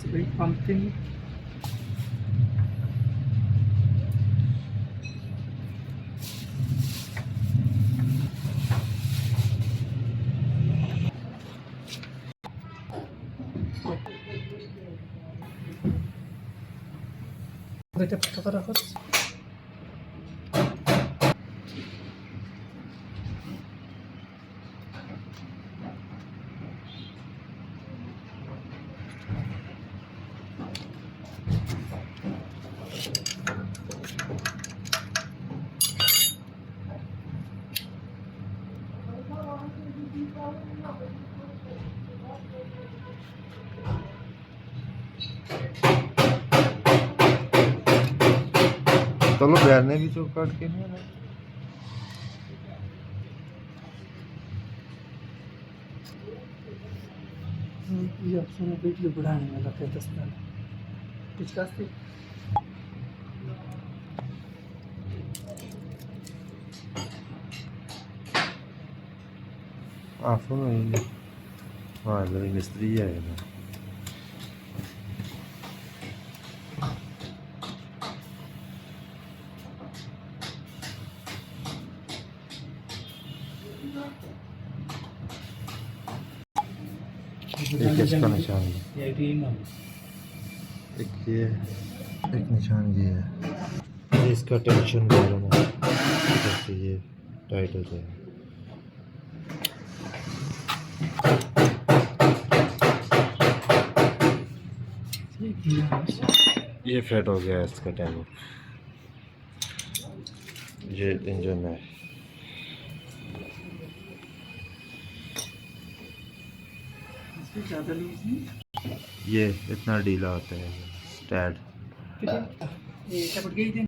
It's very pumping. এটা টাকা রাখো चलो बैर ने भी चौक काट के नहीं आना ये ऑप्शन वीडियो बढ़ाने वाला है 10 साल कुछ कास्ते सुनो ये हाँ मेरी मिस्त्री है ना एक इसका निशान है एक ये एक निशान ये है ये इसका टेंशन मालूम है जैसे ये टाइट हो जाए ये फिट हो गया इसका टैंक ये इंजन है ज़्यादा लूज नहीं ये इतना ढीला होता है स्टैड ये टपक गई थी